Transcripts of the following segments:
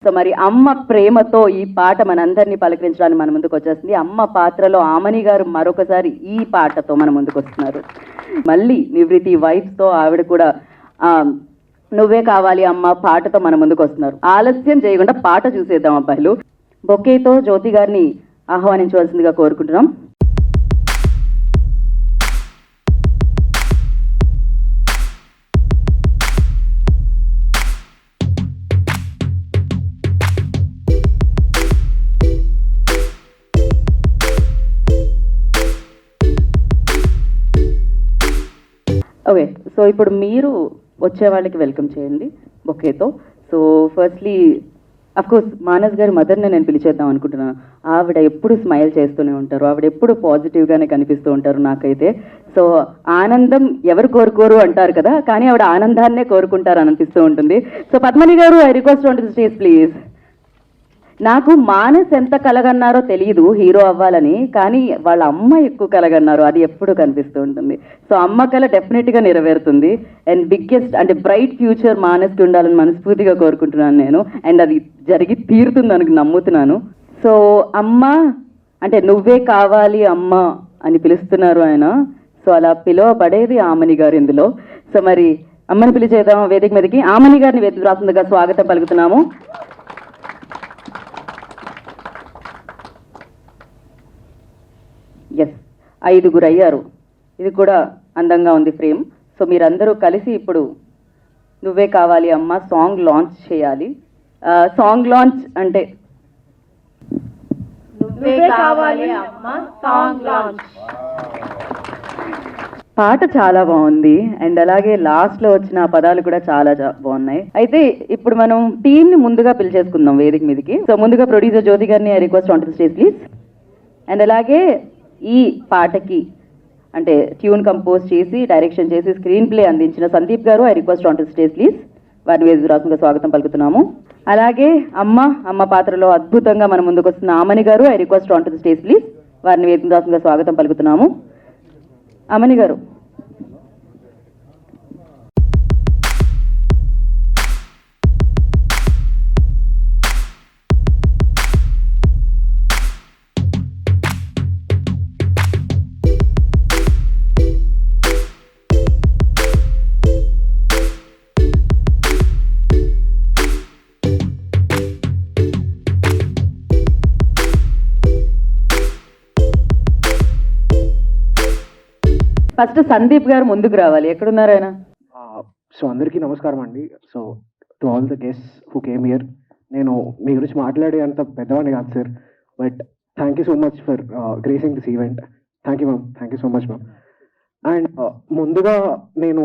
So మరి అమ్మ ప్రేమతో ఈ పాట మనందరినీ పలకరించడానికి మన ముందుకు వచ్చేస్తుంది. అమ్మ పాత్రలో ఆమని గారు మరొకసారి ఈ పాటతో మన ముందుకు వస్తున్నారు. మళ్ళీ నివృత్తి వైఫ్తో ఆవిడ కూడా నువ్వే కావాలి అమ్మ పాటతో మన ముందుకు వస్తున్నారు. ఆలస్యం చేయకుండా పాట చూసేద్దాం అబ్బాయిలు. బొకేతో జ్యోతి గారిని ఆహ్వానించవలసిందిగా కోరుకుంటున్నాం. ఓకే, సో ఇప్పుడు మీరు వచ్చే వాళ్ళకి వెల్కమ్ చేయండి బొకేతో. సో ఫస్ట్లీ అఫ్కోర్స్ మానస్ గారి మదర్ని నేను పిలిచేద్దాం అనుకుంటున్నాను. ఆవిడ ఎప్పుడు స్మైల్ చేస్తూనే ఉంటారు, ఆవిడ ఎప్పుడు పాజిటివ్గానే కనిపిస్తూ ఉంటారు నాకైతే. సో ఆనందం ఎవరు కోరుకోరు అంటారు కదా, కానీ ఆవిడ ఆనందాన్నే కోరుకుంటారు అనిపిస్తూ ఉంటుంది. సో పద్మని గారు, I request on to the stage please. నాకు మానస్ ఎంత కలగన్నారో తెలియదు హీరో అవ్వాలని, కానీ వాళ్ళ అమ్మ ఎక్కువ కలగన్నారు, అది ఎప్పుడు కనిపిస్తూ ఉంటుంది. సో అమ్మ కల డెఫినెట్గా నెరవేరుతుంది. అండ్ బిగ్గెస్ట్ అంటే బ్రైట్ ఫ్యూచర్ మానస్కి ఉండాలని మనస్ఫూర్తిగా కోరుకుంటున్నాను నేను. అండ్ అది జరిగి తీరుతుందని నమ్ముతున్నాను. సో అమ్మ అంటే నువ్వే కావాలి అమ్మ అని పిలుస్తున్నారు ఆయన. సో అలా పిలువబడేది ఆమని గారు ఇందులో. సో మరి అమ్మని పిలిచేద్దాం వేదిక మీదకి. ఆమని గారిని వేదిక రాస్తుందిగా స్వాగతం పలుకుతున్నాము. ఎస్, 5 అయ్యారు. ఇది కూడా అందంగా ఉంది ఫ్రేమ్. సో మీరందరూ కలిసి ఇప్పుడు నువ్వే కావాలి అమ్మ సాంగ్ లాంచ్ చేయాలి. సాంగ్ లాంచ్ అంటే నువ్వే కావాలి అమ్మ సాంగ్ లాంచ్. పాట చాలా బాగుంది అండ్ అలాగే లాస్ట్లో వచ్చిన పదాలు కూడా చాలా బాగున్నాయి. అయితే ఇప్పుడు మనం టీంని ముందుగా పిలిచేసుకుందాం వేదిక మీదకి. సో ముందుగా ప్రొడ్యూసర్ జ్యోతి గారిని I request on to the stage please. And అలాగే ఈ పాటకి అంటే ట్యూన్ కంపోజ్ చేసి డైరెక్షన్ చేసి స్క్రీన్ ప్లే అందించిన సందీప్ గారు, I request on to stage please. వారిని వేదికగా స్వాగతం పలుకుతున్నాము. అలాగే అమ్మ పాత్రలో అద్భుతంగా మన ముందుకు వస్తున్న ఆమని గారు, I request on to stage please. వారిని వేదికగా స్వాగతం పలుకుతున్నాము. ఆమని గారు. ఫస్ట్ సందీప్ గారు ముందుకు రావాలి. ఎక్కడున్నారు ఆయన? సో అందరికీ నమస్కారం అండి. So to all the guests who came here, నేను మీ గురించి మాట్లాడే అంత పెద్దవాడిని కాదు sir, but thank you so much for gracing this event. Thank you ma'am, thank you so much ma'am. And ముందుగా నేను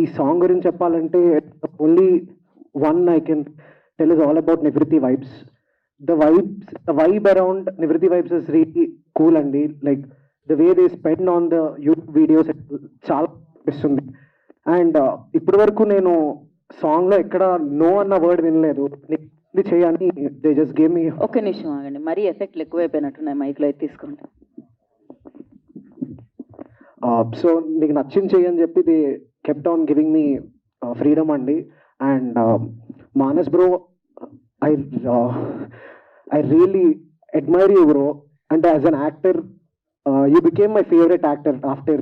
ఈ సాంగ్ గురించి చెప్పాలంటే only one I can tell is all about నివృత్తి వైబ్స్. ద వైబ్ అరౌండ్ నివృత్తి vibes is really cool అండి. Like the way they spend on the YouTube videos చాలా అనిపిస్తుంది. అండ్ ఇప్పటి వరకు నేను సాంగ్లో ఎక్కడ నో అన్న వర్డ్ వినలేదు. ఇది చేయని దే జస్ట్ గేవ్ మీ. ఒక్క నిమిషం ఆగండి, మరీ ఎఫెక్ట్లు ఎక్కువైపోయినట్టున్నాయి, మైక్లో తీసుకోండి. సో నీకు నచ్చింది చేయని చెప్పి they kept on giving me freedom అండి. And Manas bro, I really admire you bro. అంటే as an actor you became my favorite actor after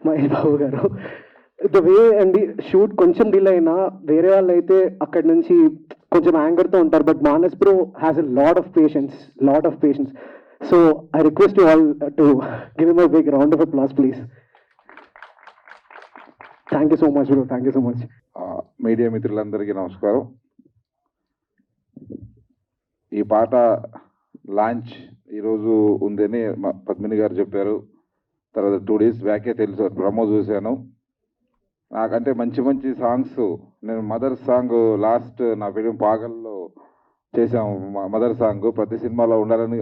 Mahesh Babu garu. The way and the shoot కొంచెం delay అయినా వేరే వాళ్ళు అయితే అక్కడి నుంచి కొంచెం యాంగర్తో ఉంటారు, but Manas bro has a lot of patience. So I request you all to give him a big round of applause please. Thank you so much bro, thank you so much. Media మిత్రులందరికీ నమస్కారం. ఈ పాట launch ఈరోజు ఉందని పద్మిని గారు చెప్పారు. తర్వాత 2 days బ్యాకే తెలుసు, ప్రమో చూశాను. నాకంటే మంచి సాంగ్స్, నేను మదర్ సాంగ్ లాస్ట్ నా ఫిలిం పాగల్లో చేసాము. మదర్ సాంగ్ ప్రతి సినిమాలో ఉండాలని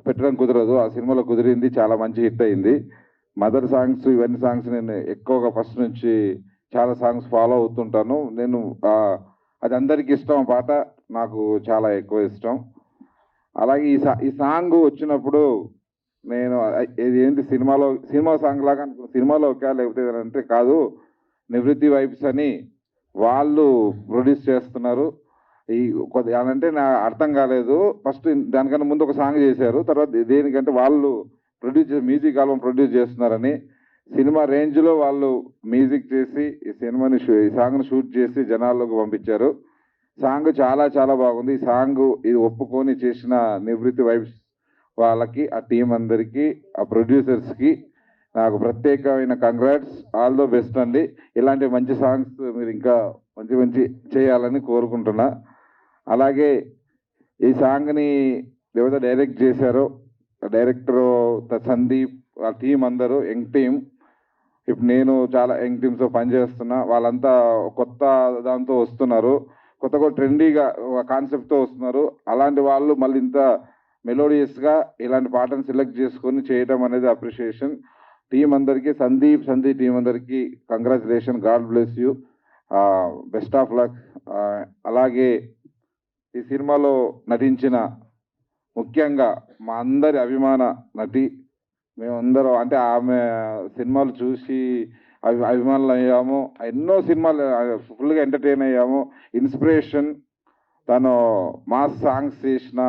పెట్టడం కుదరదు, ఆ సినిమాలో కుదిరింది, చాలా మంచి హిట్ అయింది. మదర్ సాంగ్స్ ఇవన్నీ సాంగ్స్ నేను ఎక్కువగా ఫస్ట్ నుంచి చాలా సాంగ్స్ ఫాలో అవుతుంటాను. నేను అది అందరికీ ఇష్టం, పాట నాకు చాలా ఎక్కువ ఇష్టం. అలాగే ఈ సాంగ్ వచ్చినప్పుడు నేను ఇది ఏంటి సినిమా సాంగ్ లాగా అనుకున్నాను. సినిమాలో ఒకే లేకపోతే అంటే కాదు, నివృత్తి వైబ్స్ అని వాళ్ళు ప్రొడ్యూస్ చేస్తున్నారు. ఈ కొద్ది అంటే నా అర్థం కాలేదు. ఫస్ట్ దానికన్నా ముందు ఒక సాంగ్ చేశారు, తర్వాత దేనికంటే వాళ్ళు మ్యూజిక్ ఆల్బమ్ ప్రొడ్యూస్ చేస్తున్నారని సినిమా రేంజ్లో వాళ్ళు మ్యూజిక్ చేసి ఈ సినిమాని ఈ సాంగ్ను షూట్ చేసి జనాల్లోకి పంపించారు. సాంగ్ చాలా చాలా బాగుంది. ఈ సాంగ్ ఇది ఒప్పుకొని చేసిన నివృత్తి వైబ్స్ వాళ్ళకి, ఆ టీం అందరికీ, ఆ ప్రొడ్యూసర్స్కి నాకు ప్రత్యేకమైన కంగ్రాట్స్, ఆల్ ద బెస్ట్ అండి. ఇలాంటి మంచి సాంగ్స్ మీరు ఇంకా మంచి మంచి చేయాలని కోరుకుంటున్నా. అలాగే ఈ సాంగ్ని ఎవరైతే డైరెక్ట్ చేశారో డైరెక్టరు సందీప్, ఆ టీం అందరూ యంగ్ టీం. ఇప్పుడు నేను చాలా యంగ్ టీమ్స్తో పనిచేస్తున్నా, వాళ్ళంతా కొత్త దాంతో వస్తున్నారు, కొత్తగా ట్రెండీగా కాన్సెప్ట్తో వస్తున్నారు. అలాంటి వాళ్ళు మళ్ళీ ఇంత మెలోడియస్గా ఇలాంటి పాటను సెలెక్ట్ చేసుకొని చేయడం అనేది అప్రిషియేషన్. టీం అందరికీ, సందీప్ టీం అందరికీ congratulation, God bless you, best of luck. అలాగే ఈ సినిమాలో నటించిన ముఖ్యంగా మా అందరి అభిమాన నటి, మేమందరం అంటే ఆమె సినిమాలు చూసి అభిమానులు అయ్యాము, ఎన్నో సినిమాలు ఫుల్గా ఎంటర్టైన్ అయ్యాము, ఇన్స్పిరేషన్. తను మాస్ సాంగ్స్ చేసిన,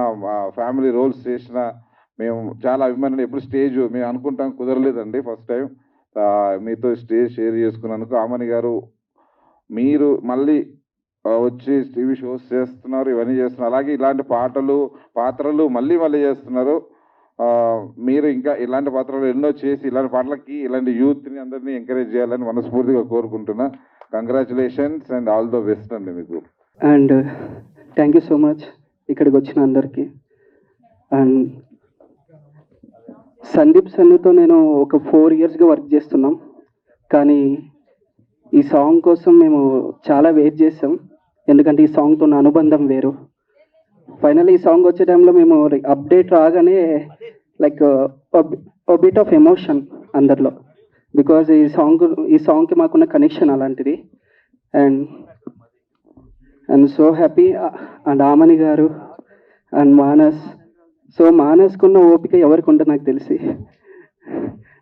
ఫ్యామిలీ రోల్స్ చేసిన మేము చాలా అభిమానులు. ఎప్పుడు స్టేజ్ మేము అనుకుంటాం కుదరలేదండి, ఫస్ట్ టైం మీతో స్టేజ్ షేర్ చేసుకున్నందుకు. ఆమని గారు, మీరు మళ్ళీ వచ్చి టీవీ షోస్ చేస్తున్నారు, ఇవన్నీ చేస్తున్నారు, అలాగే ఇలాంటి పాత్రలు మళ్ళీ చేస్తున్నారు. మీరు ఇంకా ఇలాంటి పాత్రలు ఎన్నో చేసి ఇలాంటి పాటలకి ఇలాంటి యూత్ని అందరినీ ఎంకరేజ్ చేయాలని మనస్ఫూర్తిగా కోరుకుంటున్నా. Congratulations and all the best అండి మీకు. And thank you so much ఇక్కడికి వచ్చిన అందరికీ. అండ్ సందీప్ సన్నుతో నేను ఒక 4 yearsగా వర్క్ చేస్తున్నాం, కానీ ఈ సాంగ్ కోసం మేము చాలా వెయిట్ చేసాం, ఎందుకంటే ఈ సాంగ్తో నా అనుబంధం వేరు. ఫైనల్ ఈ సాంగ్ వచ్చే టైంలో మేము అప్డేట్ రాగానే లైక్ బిట్ ఆఫ్ ఎమోషన్ అందరిలో, బికాజ్ ఈ సాంగ్కి మాకున్న కనెక్షన్ అలాంటిది. And so happy. And Amani గారు అండ్ మానస్కున్న ఓపిక ఎవరికి ఉంటే నాకు తెలిసి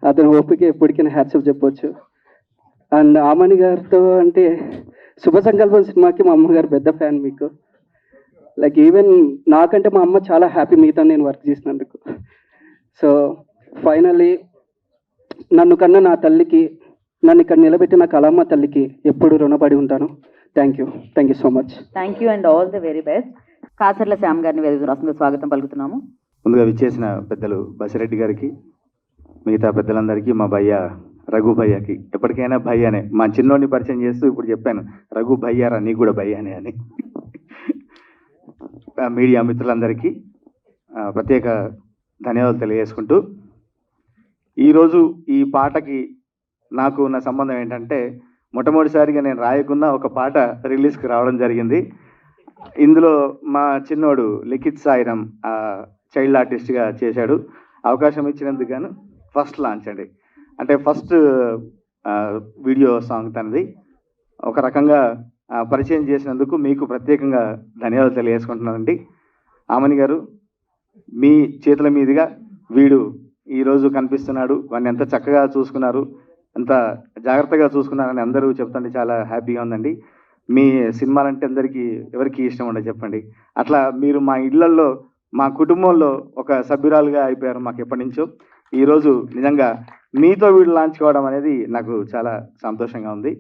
అతని ఓపిక ఎప్పటికైనా హ్యాట్సప్ చెప్పొచ్చు. అండ్ ఆమని గారితో అంటే శుభ సంకల్పం సినిమాకి మా అమ్మగారు పెద్ద ఫ్యాన్ మీకు. లైక్ ఈవెన్ నాకంటే మా అమ్మ చాలా హ్యాపీ మీతో నేను వర్క్ చేసినందుకు. సో ఫైనల్లీ నన్ను కన్నా నా తల్లికి, నన్ను ఇక్కడ నిలబెట్టిన కళమ్మ తల్లికి ఎప్పుడు రుణపడి ఉంటాను. Thank you so much. Thank you and all the very best. Kasarla Shyam గారిని వేదిక రాష్ట్రంలో స్వాగతం పలుకుతున్నాము. ముందుగా విచ్చేసిన పెద్దలు బసిరెడ్డి గారికి, మిగతా పెద్దలందరికీ, మా భయ్య రఘు భయ్యకి, ఎప్పటికైనా భయ్యనే, మా చిన్నోడిని పరిచయం చేస్తూ ఇప్పుడు చెప్పాను, రఘు భయ్యారా నీకు కూడా భయ్యనే అని. మీడియా మిత్రులందరికీ ప్రత్యేక ధన్యవాదాలు తెలియజేసుకుంటూ, ఈరోజు ఈ పాటకి నాకు ఉన్న సంబంధం ఏంటంటే, మొట్టమొదటిసారిగా నేను రాయకున్న ఒక పాట రిలీజ్కి రావడం జరిగింది. ఇందులో మా చిన్నోడు లిఖిత్ సాయిరామ్ చైల్డ్ ఆర్టిస్ట్గా చేశాడు. అవకాశం ఇచ్చినందుకు గాను ఫస్ట్ లాంచ్ అండి, అంటే ఫస్ట్ వీడియో సాంగ్ తనది. ఒక రకంగా పరిచయం చేసినందుకు మీకు ప్రత్యేకంగా ధన్యవాదాలు తెలియజేసుకుంటున్నానండి. ఆమని గారు, మీ చేతుల మీదుగా వీడు ఈరోజు కనిపిస్తున్నాడు, వాడిని ఎంత చక్కగా చూసుకున్నారు, ఎంత జాగ్రత్తగా చూసుకున్నారని అందరూ చెప్తుంటే చాలా హ్యాపీగా ఉందండి. మీ సినిమాలంటే అందరికీ ఎవరికి ఇష్టం ఉండదు చెప్పండి. అట్లా మీరు మా ఇళ్లల్లో, మా కుటుంబంలో ఒక సభ్యురాలుగా అయిపోయారు మాకు ఎప్పటి నుంచో. ఈరోజు నిజంగా మీతో వీడు లాంచ్ కావడం అనేది నాకు చాలా సంతోషంగా ఉంది.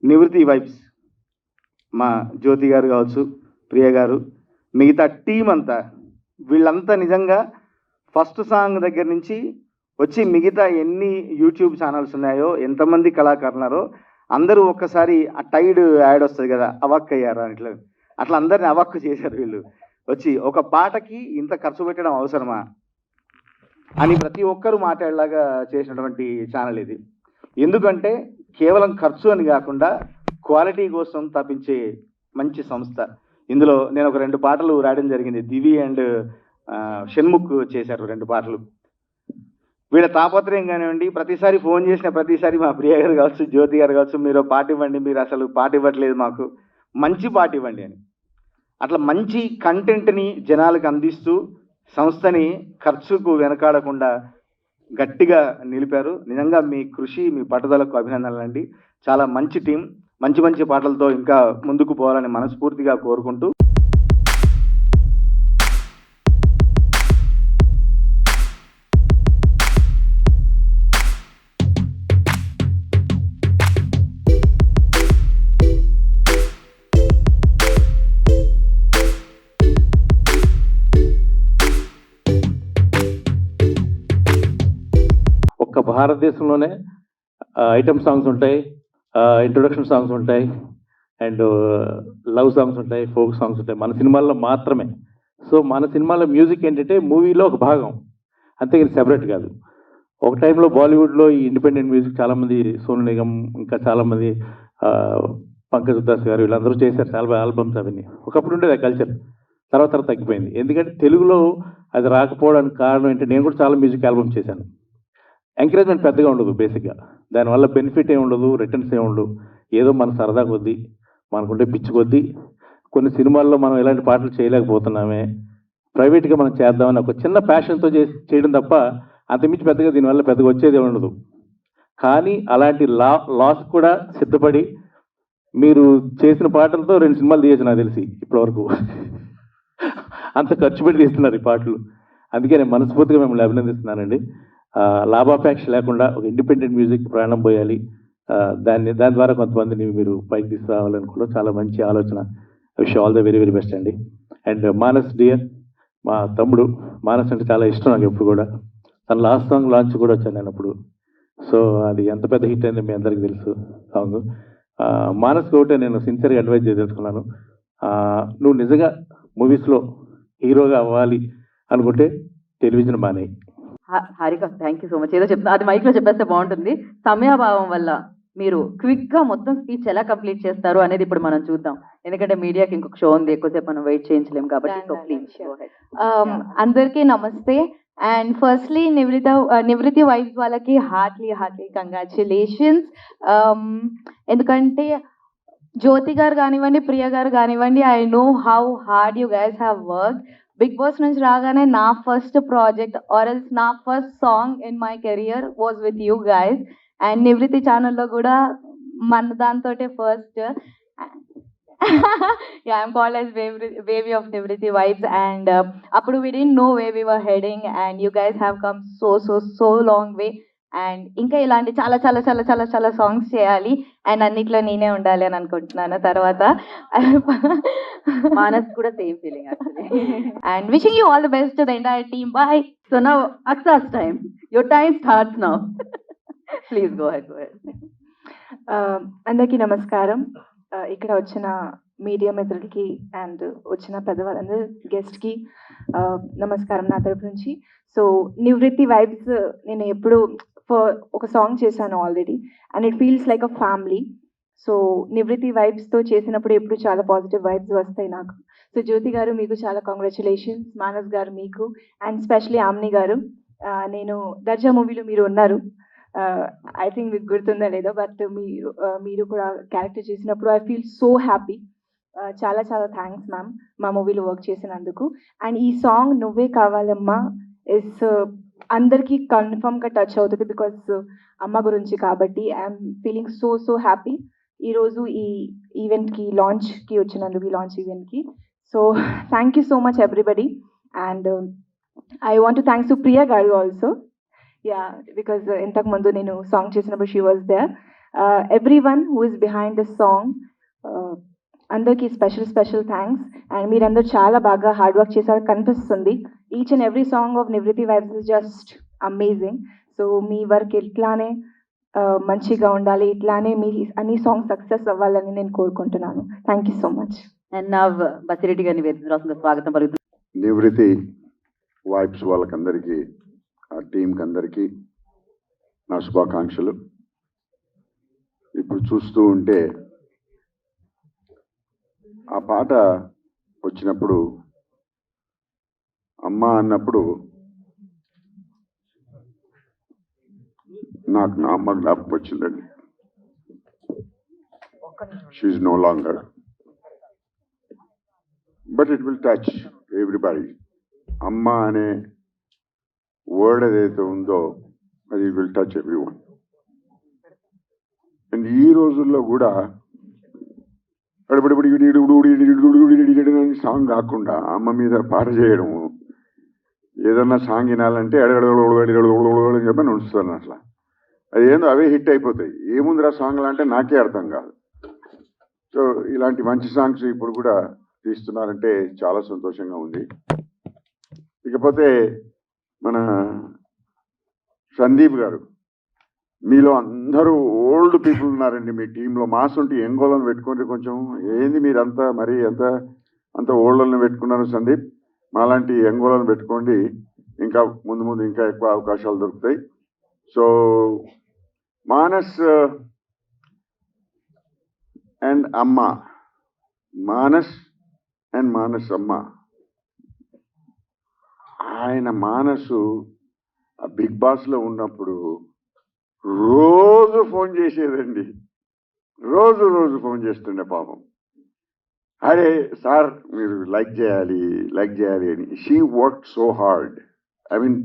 నివృత్తి వైబ్స్, మా జ్యోతి గారు కావచ్చు, ప్రియ గారు, మిగతా టీం అంతా, వీళ్ళంతా నిజంగా ఫస్ట్ సాంగ్ దగ్గర నుంచి వచ్చి మిగతా ఎన్ని యూట్యూబ్ ఛానల్స్ ఉన్నాయో, ఎంతమంది కళాకారులు ఉన్నారో అందరూ ఒక్కసారి ఆ టైడ్ యాడ్ వస్తుంది కదా, అవాక్ అయ్యారు అని, అట్లా అందరిని అవాక్కు చేశారు వీళ్ళు. వచ్చి ఒక పాటకి ఇంత ఖర్చు పెట్టడం అవసరమా అని ప్రతి ఒక్కరూ మాట్లాడేలాగా చేసినటువంటి ఛానల్ ఇది. ఎందుకంటే కేవలం ఖర్చు అని కాకుండా క్వాలిటీ కోసం తప్పించే మంచి సంస్థ. ఇందులో నేను ఒక 2 పాటలు రాయడం జరిగింది. దివి అండ్ షణ్ముఖ్ చేశారు 2 పాటలు. వీళ్ళ తాపత్రయం కానివ్వండి, ప్రతిసారి ఫోన్ చేసిన ప్రతిసారి మా ప్రియ గారు కావచ్చు, జ్యోతి గారు కావచ్చు, మీరు పాట ఇవ్వండి, మీరు అసలు పాట ఇవ్వట్లేదు మాకు, మంచి పాట ఇవ్వండి అని. అట్లా మంచి కంటెంట్ని జనాలకు అందిస్తూ సంస్థని ఖర్చుకు వెనకాడకుండా గట్టిగా నిలిపారు. నిజంగా మీ కృషి, మీ పట్టుదలకు అభినందనలండి. చాలా మంచి టీం, మంచి మంచి పాటలతో ఇంకా ముందుకు పోవాలని మనస్ఫూర్తిగా కోరుకుంటూ భారతదేశంలోనే ఐటమ్ సాంగ్స్ ఉంటాయి, ఇంట్రొడక్షన్ సాంగ్స్ ఉంటాయి, అండ్ లవ్ సాంగ్స్ ఉంటాయి, ఫోక్ సాంగ్స్ ఉంటాయి మన సినిమాల్లో మాత్రమే. సో మన సినిమాలో మ్యూజిక్ ఏంటంటే మూవీలో ఒక భాగం, అంతే ఇది సెపరేట్ కాదు. ఒక టైంలో బాలీవుడ్లో ఈ ఇండిపెండెంట్ మ్యూజిక్ చాలామంది, సోను నిగమ్, ఇంకా చాలామంది పంకజ్ ఉదాస్ గారు వీళ్ళందరూ చేశారు చాలా ఆల్బమ్స్. అవన్నీ ఒకప్పుడు ఉండేది ఆ కల్చర్, తర్వాత తగ్గిపోయింది. ఎందుకంటే తెలుగులో అది రాకపోవడానికి కారణం ఏంటంటే నేను కూడా చాలా మ్యూజిక్ ఆల్బమ్స్ చేశాను. ఎంకరేజ్మెంట్ పెద్దగా ఉండదు బేసిక్గా, దానివల్ల బెనిఫిట్ ఏమి ఉండదు, రిటర్న్స్ ఏమి ఉండదు. ఏదో మన సరదా కొద్దీ, మనకుంటే పిచ్చి కొద్దీ కొన్ని సినిమాల్లో మనం ఇలాంటి పాటలు చేయలేకపోతున్నామే, ప్రైవేట్గా మనం చేద్దామని ఒక చిన్న ప్యాషన్తో చేయడం తప్ప అంతమించి పెద్దగా దీనివల్ల పెద్దగా వచ్చేది ఉండదు. కానీ అలాంటి లాస్ కూడా సిద్ధపడి మీరు చేసిన పాటలతో 2 సినిమాలు తీయచ్చు నాకు తెలిసి ఇప్పటివరకు. అంత ఖర్చు పెట్టి తీస్తున్నారు ఈ పాటలు. అందుకే నేను మనస్ఫూర్తిగా మిమ్మల్ని అభినందిస్తున్నానండి. లాభాపేక్ష లేకుండా ఒక ఇండిపెండెంట్ మ్యూజిక్ ప్రాణం పోయాలి, దాని ద్వారా కొంతమందిని మీరు పైకి తీసుకురావాలనుకోవడం చాలా మంచి ఆలోచన. Wish all the very very best అండి. అండ్ మానస్ డియర్, మా తమ్ముడు మానస్ అంటే చాలా ఇష్టం నాకు ఎప్పుడు కూడా. తన లాస్ట్ సాంగ్ లాంచ్ కూడా వచ్చాను నేను అప్పుడు. సో అది ఎంత పెద్ద హిట్ అయిందో మీ అందరికీ తెలుసు సాంగ్. మానస్కి ఒకటే నేను సిన్సియర్గా అడ్వైజ్ చేయదలుచుకున్నాను. నువ్వు నిజంగా మూవీస్లో హీరోగా అవ్వాలి అనుకుంటే టెలివిజన్ మానేయి. Harika, thank you so much. ఏదో చెప్తున్నా, అది మైక్లో చెప్పేస్తే బాగుంటుంది. సమయాభావం వల్ల మీరు క్విక్గా మొత్తం స్పీచ్ ఎలా కంప్లీట్ చేస్తారు అనేది ఇప్పుడు మనం చూద్దాం. ఎందుకంటే మీడియాకి ఇంకొక షో ఉంది, ఎక్కువసేపు మనం వెయిట్ చేయించలేం కాబట్టి. So please. అందరికీ namaste. And firstly Nivrithi vibes వాళ్ళకి హార్ట్లీ కంగ్రాచులేషన్స్. ఎందుకంటే జ్యోతి గారు కానివ్వండి, ప్రియ గారు కానివ్వండి, I know how hard you guys have work. Bigg Boss నుంచి రాగానే నా ఫస్ట్ ప్రాజెక్ట్ ఆర్ ఎల్స్ నా first song in my career was with you guys. And Nivrithi ఛానల్లో కూడా మన దాంతోటే first. Yeah, I'm called as Baby of Nivriti Vibes, and appudu we didn't know where we were heading, and you guys have come so long way. And ఇంకా ఇలాంటి చాలా songs చేయాలి, and అన్నిట్లో నేనే ఉండాలి అని అనుకుంటున్నాను తర్వాత. మానస్ కూడా same feeling actually. And wishing you all the best to the entire team. Bye. So now Aksa's time. Your time starts now. Please go ahead. అందరికీ నమస్కారం. ఇక్కడ వచ్చిన మీడియా మిత్రులకి అండ్ వచ్చిన పెద్దవాళ్ళందరూ గెస్ట్కి నమస్కారం నా తరపు నుంచి. సో నివృత్తి వైబ్స్ నేను ఎప్పుడు ఒక సాంగ్ చేశాను already, and it feels like a family. So నివృత్తి వైబ్స్తో చేసినప్పుడు ఎప్పుడు చాలా పాజిటివ్ వైబ్స్ వస్తాయి నాకు. సో జ్యోతి గారు మీకు చాలా కంగ్రాచులేషన్స్, మానస్ గారు మీకు, అండ్ స్పెషలీ ఆమ్ని గారు. నేను దర్జా మూవీలో మీరు ఉన్నారు, ఐ థింక్ మీకు గుర్తుందా లేదో, బట్ మీరు కూడా క్యారెక్టర్ చేసినప్పుడు ఐ ఫీల్ సో హ్యాపీ. చాలా థ్యాంక్స్ మ్యామ్ మా మూవీలో వర్క్ చేసినందుకు. అండ్ ఈ సాంగ్ నువ్వే కావాలమ్మా ఇస్ అందరికీ కన్ఫర్మ్గా టచ్ అవుతుంది, బికాస్ అమ్మ గురించి కాబట్టి. ఐఎమ్ ఫీలింగ్ సో హ్యాపీ ఈరోజు ఈ ఈవెంట్కి లాంచ్కి వచ్చినందుకు, ఈ లాంచ్ ఈవెంట్కి. So thank you so much everybody. And I want to thanks to Priya garu also. Yeah, because ఇంతకు ముందు నేను సాంగ్ చేసినప్పుడు she was there. Everyone who is behind this song, అందరికీ స్పెషల్ థ్యాంక్స్. అండ్ మీరందరూ చాలా బాగా హార్డ్ వర్క్ చేశారు కనిపిస్తుంది. Each and every song of Nivrutti vibes is just amazing. So మీ వర్క్ ఇట్లానే మంచిగా ఉండాలి, ఇట్లానే మీ అన్ని సాంగ్స్ సక్సెస్ అవ్వాలని నేను కోరుకుంటున్నాను. Thank you so much. And నా బసిరెడ్డి గారిని వేదిక స్వాగతం పలుకుతున్నాను. నివృత్తి వైబ్స్ వాళ్ళకందరికీ, ఆ టీంకి అందరికీ నా శుభాకాంక్షలు. ఇప్పుడు చూస్తూ ఉంటే ఆ పాట వచ్చినప్పుడు, అమ్మ అన్నప్పుడు నాకు నా అమ్మ జ్ఞాపకం వచ్చిందండి. She no longer, but it will touch everybody. అమ్మ అనే వర్డ్ ఏదైతే ఉందో అది విల్ టచ్ ఎవ్రీవన్. అండ్ ఈ రోజుల్లో కూడా సాంగ్ కాకుండా అమ్మ మీద పాట చేయడము, ఏదన్నా సాంగ్ వినాలంటే అని చెప్పి ఉంచుతాను. అట్లా అది ఏందో అవే హిట్ అయిపోతాయి. ఏముందిరా సాంగ్లు అంటే నాకే అర్థం కాదు. సో ఇలాంటి మంచి సాంగ్స్ ఇప్పుడు కూడా తీస్తున్నారంటే చాలా సంతోషంగా ఉంది. ఇకపోతే మన సందీప్ గారు మీలో అందరూ ఓల్డ్ పీపుల్ ఉన్నారండి మీ టీంలో. మాస్ ఉంటే ఎంగోళ్ళని పెట్టుకోండి కొంచెం. ఏంది మీరంతా మరి అంత ఓల్డ్లను పెట్టుకున్నారు సందీప్. మాలాంటి ఎంగోళ్ళని పెట్టుకోండి, ఇంకా ముందు ముందు ఇంకా ఎక్కువ అవకాశాలు దొరుకుతాయి. సో మానస్ అండ్ అమ్మ, మానస్ అమ్మ, ఆయన మానసు బిగ్ బాస్లో ఉన్నప్పుడు రోజు ఫోన్ చేసేదండి, రోజు ఫోన్ చేస్తుండే పాపం. అరే సార్ మీరు లైక్ చేయాలి అని. She work so hard. I mean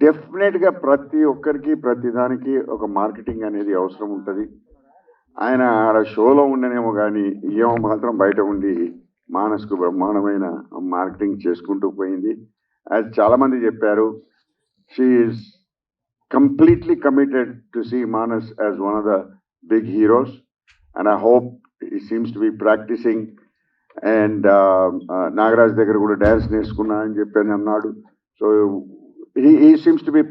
డెఫినెట్గా ప్రతి ఒక్కరికి ప్రతిదానికి ఒక మార్కెటింగ్ అనేది అవసరం ఉంటుంది. ఆయన ఆడ షోలో ఉండనేమో కానీ ఏమో మాత్రం బయట ఉండి మానస్కు బ్రహ్మాండమైన మార్కెటింగ్ చేసుకుంటూ పోయింది. అది చాలామంది చెప్పారు. She is completely committed to see Manas as one of the big heroes, and I hope he seems to be practicing. And Nagaraj దగ్గర కూడా డ్యాన్స్ నేర్చుకున్నా అని చెప్పని అన్నాడు. So he seems to be,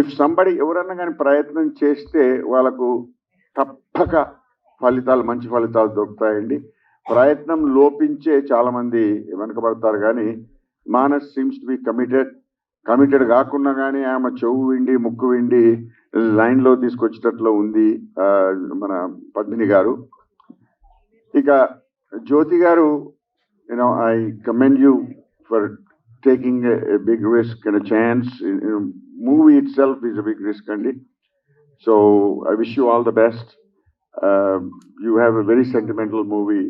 if somebody ఎవరన్నా కానీ ప్రయత్నం చేస్తే వాళ్ళకు తప్పక మంచి ఫలితాలు దొరుకుతాయండి. ప్రయత్నం లోపించే చాలామంది వెనకబడతారు, కానీ Manas seems to be committed కాకుండా కానీ ఆమె చెవు విండి ముక్కు విండి లైన్లో తీసుకొచ్చేటట్లు ఉంది మన పద్మిని గారు. ఇక Jyothi garu, you know I commend you for taking a big risk and chance. Movie itself is a big risk అండి. So I wish you all the best. You have a very sentimental movie.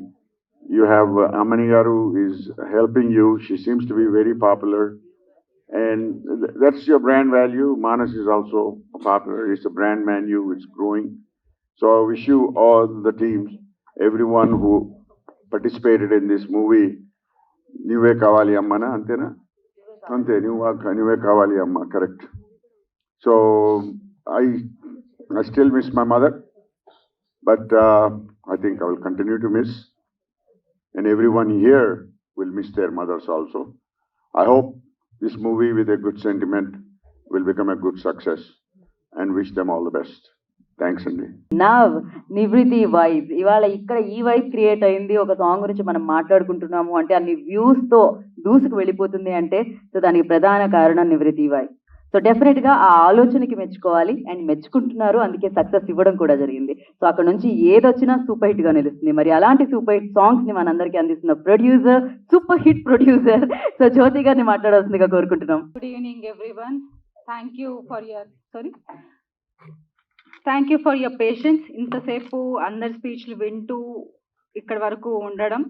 You have Amani Garu is helping you. She seems to be very popular. And that's your brand value. Manas is also popular. It's a brand value. It's growing. So I wish you all the teams, everyone who participated in this movie, Nive Kavali Ammana, antena? Ante, Nive Kavali Amma, correct. So I still miss my mother, but I think I will continue to miss. And everyone here will miss their mothers also. I hope this movie with a good sentiment will become a good success, and wish them all the best. Thanks Andy. Now నివృత్తి vibe ఇవాళ ఇక్కడ ఈ vibe create అయింది. ఒక song గురించి మనం మాట్లాడుకుంటున్నాము అంటే అన్ని వ్యూస్తో దూసుకు వెళ్ళిపోతుంది అంటే సో దానికి ప్రధాన కారణం నివృత్తి వైబ్. సో డెఫినెట్గా ఆ ఆలోచనకి మెచ్చుకోవాలి, అండ్ మెచ్చుకుంటున్నారు, అందుకే సక్సెస్ ఇవ్వడం కూడా జరిగింది. సో అక్కడ నుంచి ఏదొచ్చినా సూపర్ హిట్గా నిలుస్తుంది. మరి అలాంటి సూపర్ హిట్ సాంగ్స్ని మనందరికీ అందిస్తున్న producer, super hit producer so Jyothi గారిని మాట్లాడాల్సిందిగా కోరుకుంటున్నాం. Good evening everyone. Thank you for your patience. ఇంతసేపు అందరి స్పీచ్లు వింటూ ఇక్కడ వరకు ఉండడం.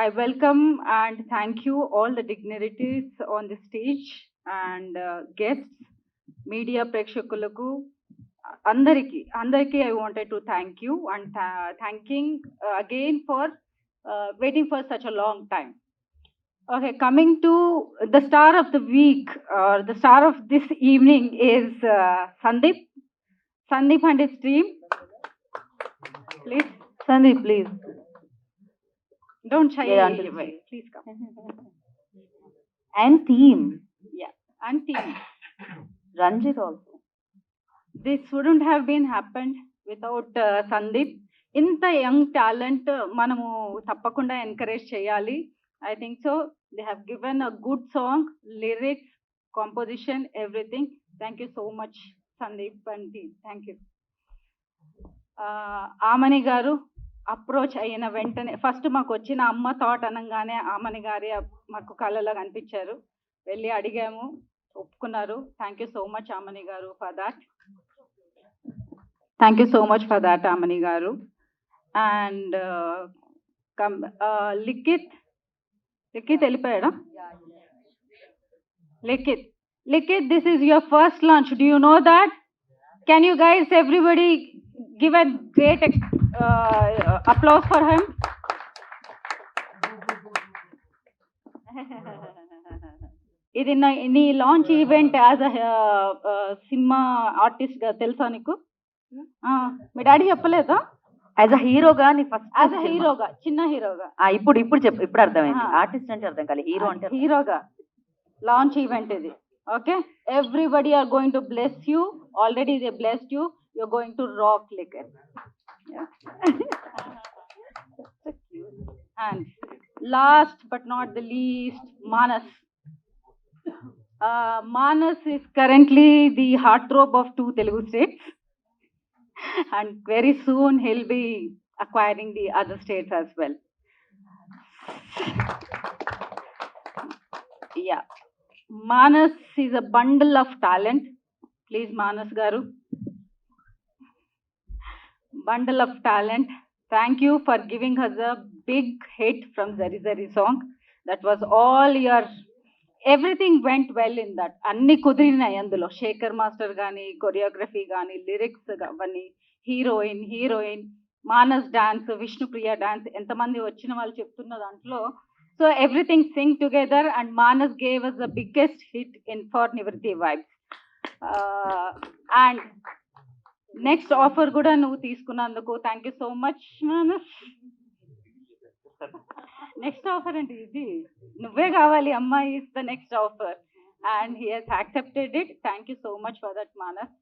I welcome and thank you all the dignitaries on the stage and guests, media ప్రేక్షకులకు అందరికీ I wanted to thank you and thanking again for waiting for such a long time. Okay, coming to the star of the week or the star of this evening is Sandeep and his team. Please, Sandeep, please. Don't shy away. Please come. And team. Yeah, and team. Ranjit also. This wouldn't have been happened without Sandeep. ఇంత young talent మనము తప్పకుండా encourage చేయాలి. I think so. They have given a good song, lyrics, composition, everything. Thank you so much, Sandeep and team. Thank you. Amani Garu approach అయిన వెంటనే first మాకు వచ్చిన అమ్మ thought అనగానే ఆమని గారి మాకు కళ్ళలో కనిపించారు. వెళ్ళి అడిగాము, ఒప్పుకున్నారు. Thank you so much Amani garu for that. Thank you so much for that Amani గారు. అండ్ లిఖిత్ వెళ్ళిపోయాడా? Likhit, this is your first launch. Do you know that? Can you guys everybody give a great applause for him. ఇది నీ launch event as a cinema artist గా తెలుసా నీకు? మీ daddy చెప్పలేదా? As a హీరోగా నీ ఫస్ట్ యాజ్ అ హీరోగా, చిన్న హీరోగా. ఇప్పుడు చెప్పు, ఇప్పుడు అర్థమైంది. ఆర్టిస్ట్ అంటే అర్థం కాలేదు, హీరో అంటే హీరోగా లాంచ్ ఈవెంట్ ఇది. Okay, everybody are going to bless you. Already they blessed you. You're going to rock like it. Yeah. So cute. And last but not the least, Manas. Manas is currently the heartthrob of 2 Telugu states, and very soon he'll be acquiring the other states as well. Yeah. Manas is a bundle of talent. Please, Manas Garu. Bundle of talent. Thank you for giving us a big hit from Zari Zari song. That was all your, everything went well in that. Anni కుదిరినాయి అందులో, Shekhar master కానీ, choreography కానీ, lyrics కానీ, heroine, Manas dance, Vishnupriya dance, ఎంతమంది వచ్చిన వాళ్ళు చెప్తున్న దాంట్లో. So everything sing together and Manas gave us the biggest hit in for Nivriti Vibes. And next offer కూడా నువ్వు తీసుకున్నందుకు thank you so much Manas. Next offer అంటే ఇది నువ్వే కావాలి అమ్మాయి is the next offer and he has accepted it. Thank you so much for that Manas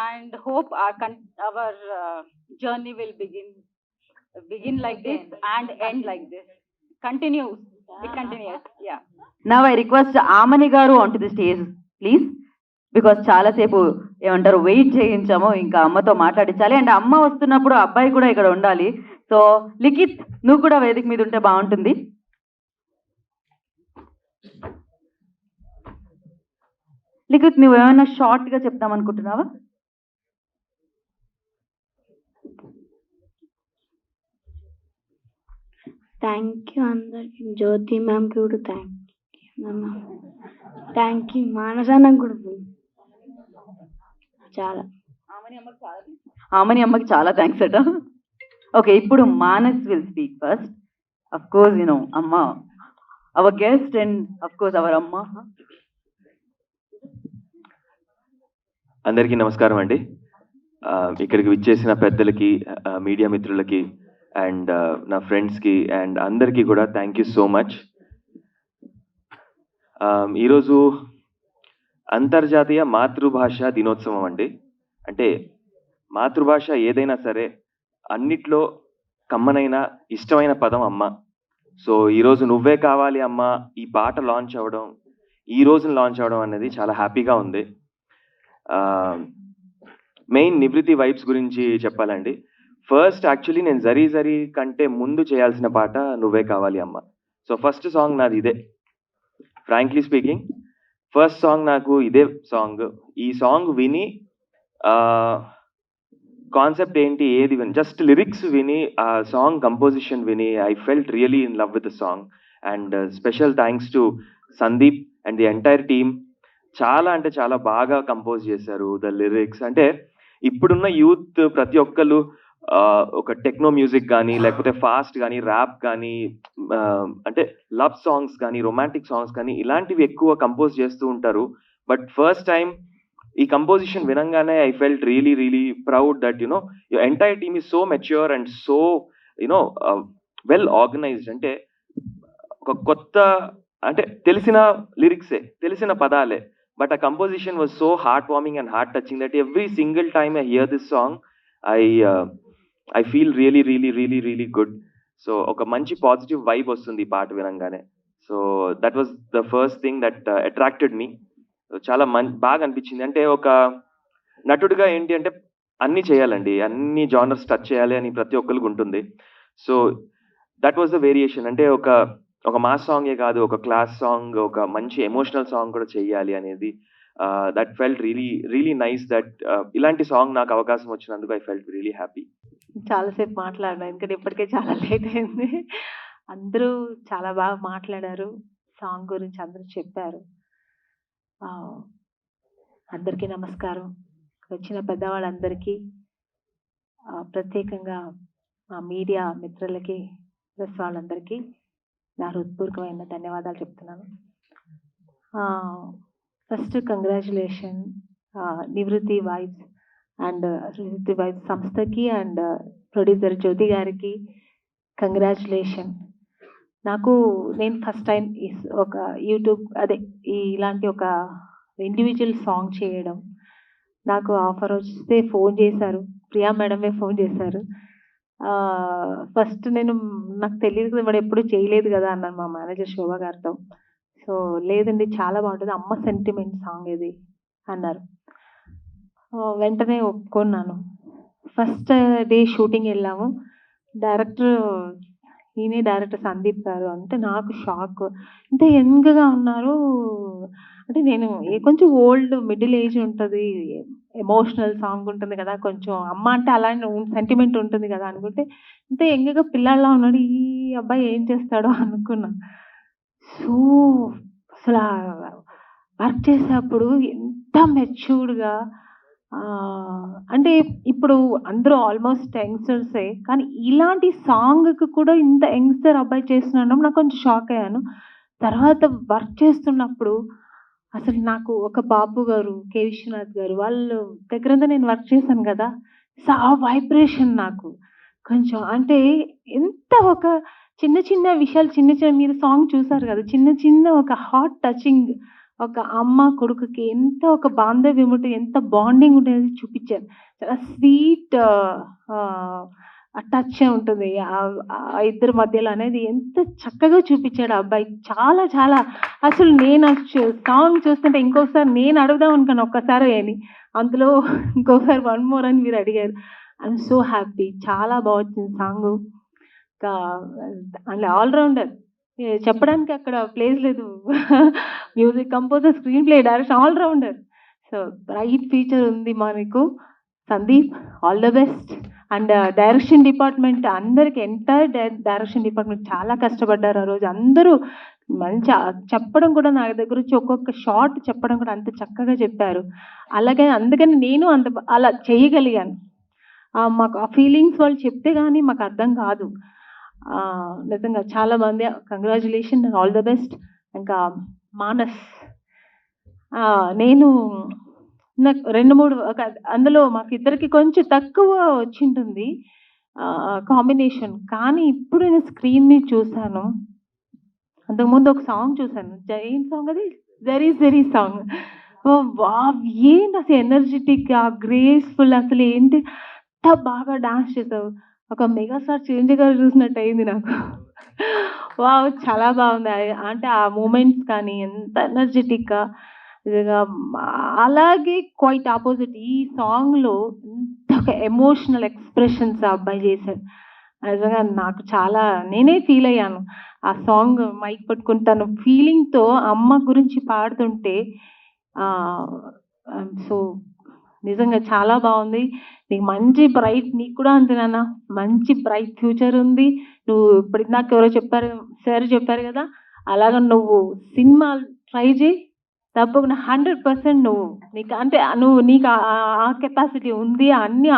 and hope hour journey will begin like this and end like this. Continues. It continues. Yeah. Now I request Amani garu onto the stage, please. Because చాలాసేపు ఏమంటారు wait చేయించాము, ఇంకా అమ్మతో మాట్లాడించాలి. And అమ్మ వస్తున్నప్పుడు అబ్బాయి కూడా ఇక్కడ ఉండాలి. సో లిఖిత్, నువ్వు కూడా వేదిక మీద ఉంటే బాగుంటుంది. లిఖిత్, నువ్వు ఏమైనా షార్ట్గా చెప్తామనుకుంటున్నావా? థ్యాంక్ యూ అందరికి, జ్యోతి మ్యామ్కి కూడా థ్యాంక్ యూ, మానసానికి కూడా చాలా, ఆమని అమ్మకి చాలా థ్యాంక్స్ అట. ఓకే, ఇప్పుడు Manas will speak first. Of course you know అమ్మ our guest and of course our అమ్మ. అందరికీ నమస్కారం అండి. ఇక్కడికి విచ్చేసిన పెద్దలకి, మీడియా మిత్రులకి అండ్ నా ఫ్రెండ్స్కి అండ్ అందరికీ కూడా థ్యాంక్ యూ సో మచ్. ఈరోజు అంతర్జాతీయ మాతృభాష దినోత్సవం అండి. అంటే మాతృభాష ఏదైనా సరే అన్నిట్లో కమ్మనైన ఇష్టమైన పదం అమ్మ. సో ఈరోజు నువ్వే కావాలి అమ్మ ఈ పాట లాంచ్ అవ్వడం, ఈ రోజున లాంచ్ అవ్వడం అనేది చాలా హ్యాపీగా ఉంది. మెయిన్ నివృత్తి వైబ్స్ గురించి చెప్పాలండి. ఫస్ట్ యాక్చువల్లీ నేను జరీ జరీ కంటే ముందు చేయాల్సిన పాట నువ్వే కావాలి అమ్మ. సో ఫస్ట్ సాంగ్ నాది ఇదే. ఫ్రాంక్లీ స్పీకింగ్ ఫస్ట్ సాంగ్ నాకు ఇదే సాంగ్. ఈ సాంగ్ విని కాన్సెప్ట్ ఏంటి ఏది విని, జస్ట్ లిరిక్స్ విని, ఆ సాంగ్ కంపోజిషన్ విని I felt really in love with the song. And special thanks to Sandeep and the entire team. చాలా అంటే చాలా బాగా కంపోజ్ చేశారు ద లిరిక్స్. అంటే ఇప్పుడున్న యూత్ ప్రతి ఒక్కరు ఒక టెక్నో మ్యూజిక్ కానీ, లేకపోతే ఫాస్ట్ కానీ, ర్యాప్ కానీ, అంటే లవ్ సాంగ్స్ కానీ, రొమాంటిక్ సాంగ్స్ కానీ ఇలాంటివి ఎక్కువ కంపోజ్ చేస్తూ ఉంటారు. బట్ ఫస్ట్ టైం ఈ కంపోజిషన్ వినంగానే I felt really really proud that you know your entire team is so mature and so you know well organised. అంటే ఒక కొత్త, అంటే తెలిసిన లిరిక్సే, తెలిసిన పదాలే, బట్ ఆ composition was so heartwarming and heart touching that every single time I hear this song I feel really really really really good. So ఒక మంచి పాజిటివ్ వైబ్ వస్తుంది ఈ పాట వినంగానే. So that was the first thing that attracted me. చాలా బాగా అనిపించింది. అంటే ఒక నటుడిగా ఏంటి అంటే అన్నీ చేయాలండి, అన్ని జానర్స్ టచ్ చేయాలి అని ప్రతి ఒక్కరికి ఉంటుంది. So that was the variation. అంటే ఒక మాస్ సాంగే కాదు, ఒక క్లాస్ సాంగ్, ఒక మంచి ఎమోషనల్ సాంగ్ కూడా చేయాలి అనేది. That felt really really nice that ఇలాంటి సాంగ్ నాకు అవకాశం వచ్చినందుకు ఐ ఫెల్ట్ రియలీ హ్యాపీ. చాలాసేపు మాట్లాడినా, ఎందుకంటే ఇప్పటికే చాలా లేట్ అయింది. అందరూ చాలా బాగా మాట్లాడారు, సాంగ్ గురించి అందరూ చెప్పారు. అందరికీ నమస్కారం. వచ్చిన పెద్దవాళ్ళందరికీ, ప్రత్యేకంగా మా మీడియా మిత్రులకి, ప్రెస్ వాళ్ళందరికీ నా హృత్పూర్వకమైన ధన్యవాదాలు చెప్తున్నాను. ఫస్ట్ కంగ్రాచులేషన్ నివృత్తి వైబ్స్ అండ్ నివృత్తి వైబ్స్ సంస్థకి అండ్ ప్రొడ్యూసర్ జ్యోతి గారికి కంగ్రాచులేషన్. నేను ఫస్ట్ టైం ఒక యూట్యూబ్ ఇలాంటి ఒక ఇండివిజువల్ సాంగ్ చేయడం. నాకు ఆఫర్ వస్తే ఫోన్ చేశారు, ప్రియా మేడమే ఫోన్ చేశారు. ఫస్ట్ నాకు తెలియదు కదా, వాడు ఎప్పుడు చేయలేదు కదా అన్నాను మా మేనేజర్ శోభ గారితో. సో లేదండి చాలా బాగుంటుంది, అమ్మ సెంటిమెంట్ సాంగ్ ఇది అన్నారు. వెంటనే ఒప్పుకున్నాను. ఫస్ట్ డే షూటింగ్ వెళ్ళాము. ఈయనే డైరెక్టర్ సందీప్ గారు. అంటే నాకు షాక్, ఇంత యంగ్గా ఉన్నారు. అంటే నేను కొంచెం ఓల్డ్ మిడిల్ ఏజ్ ఉంటుంది, ఎమోషనల్ సాంగ్ ఉంటుంది కదా, కొంచెం అమ్మ అంటే అలాంటి సెంటిమెంట్ ఉంటుంది కదా అనుకుంటే, ఇంత యంగ్గా పిల్లల్లా ఉన్నాడు, ఈ అబ్బాయి ఏం చేస్తాడో అనుకున్నా. సో అసలు వర్క్ చేసేటప్పుడు ఎంత మెచ్యూర్డ్గా, అంటే ఇప్పుడు అందరూ ఆల్మోస్ట్ యంగ్స్టర్సే, కానీ ఇలాంటి సాంగ్కి కూడా ఇంత యంగ్స్టర్ అబ్బాయి చేస్తున్నాడు, నాకు కొంచెం షాక్ అయ్యాను. తర్వాత వర్క్ చేస్తున్నప్పుడు అసలు నాకు ఒక బాపు గారు, కే విశ్వనాథ్ గారు వాళ్ళు దగ్గరంతా నేను వర్క్ చేశాను కదా, సో ఆ వైబ్రేషన్ నాకు కొంచెం అంటే ఎంత ఒక చిన్న చిన్న విషయాలు, చిన్న చిన్న మీరు సాంగ్ చూసారు కదా, చిన్న చిన్న ఒక హార్ట్ టచింగ్, ఒక అమ్మ కొడుకుకి ఎంత ఒక బాంధవ్యం ఉంటుంది, ఎంత బాండింగ్ ఉంటుంది చూపించారు. చాలా స్వీట్ టచ్ ఉంటుంది ఆ ఇద్దరి మధ్యలో అనేది ఎంత చక్కగా చూపించాడు ఆ అబ్బాయి. చాలా చాలా అసలు నేను సాంగ్ చూస్తుంటే ఇంకొకసారి నేను అడుగుదాం అనుకున్నాను ఒక్కసారి అని, అందులో ఇంకొకసారి వన్ మోర్ అని మీరు అడిగారు. ఐఎమ్ సో హ్యాపీ, చాలా బాగా వచ్చింది సాంగ్. ఇంకా అంటే ఆల్రౌండర్, చెప్పడానికి అక్కడ ప్లేస్ లేదు. Music composer, screen play, direction, all-rounder. So bright future ఉంది మనకు Sandeep, all the best. And direction department అందరికి, ఎంటైర్ డైరెక్షన్ డిపార్ట్మెంట్ చాలా కష్టపడ్డారు ఆ రోజు. అందరూ మంచి చెప్పడం కూడా, నా దగ్గర వచ్చి ఒక్కొక్క షార్ట్ చెప్పడం కూడా అంత చక్కగా చెప్పారు. అలాగే అందుకని నేను అలా చేయగలిగాను. మాకు ఆ ఫీలింగ్స్ వాళ్ళు చెప్తే కానీ మాకు అర్థం కాదు. నిజంగా చాలా మంది కంగ్రాచులేషన్, ఆల్ ద బెస్ట్. ఇంకా మానస్, నేను నాకు 2-3 అందులో మాకు ఇద్దరికి కొంచెం తక్కువ వచ్చింటుంది కాంబినేషన్, కానీ ఇప్పుడు నేను స్క్రీన్ మీద చూశాను. అంతకుముందు ఒక సాంగ్ చూశాను, ఏం సాంగ్ అది, జరీ సాంగ్. ఏంటి అసలు ఎనర్జెటిక్గా, గ్రేస్ఫుల్, అసలు ఏంటి ఎంత బాగా డాన్స్ చేసావు, ఒక మెగాస్టార్ చిరంజీవి గారు చూసినట్టు అయింది నాకు. వావ్, చాలా బాగుంది. అంటే ఆ మూమెంట్స్ కానీ ఎంత ఎనర్జెటిక్గా, అలాగే క్వైట్ ఆపోజిట్ ఈ సాంగ్లో ఎంత ఒక ఎమోషనల్ ఎక్స్ప్రెషన్స్ ఆ అబ్బాయి చేశాడు. నిజంగా నాకు చాలా, నేనే ఫీల్ అయ్యాను ఆ సాంగ్ మైక్ పట్టుకుని తను ఫీలింగ్తో అమ్మ గురించి పాడుతుంటే. సో నిజంగా చాలా బాగుంది. నీకు మంచి బ్రైట్, నీకు కూడా అంతే నాన్న, మంచి బ్రైట్ ఫ్యూచర్ ఉంది. నువ్వు ఇప్పుడు నాకు ఎవరో చెప్పారు, సార్ చెప్పారు కదా, అలాగ నువ్వు సినిమాలు ట్రై చేయి, తప్పకుండా 100% నువ్వు నీకు ఆ కెపాసిటీ ఉంది, అన్ని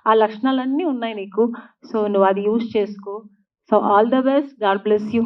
ఆ లక్షణాలన్నీ ఉన్నాయి నీకు. సో నువ్వు అది యూజ్ చేసుకో. So all the best, God bless you.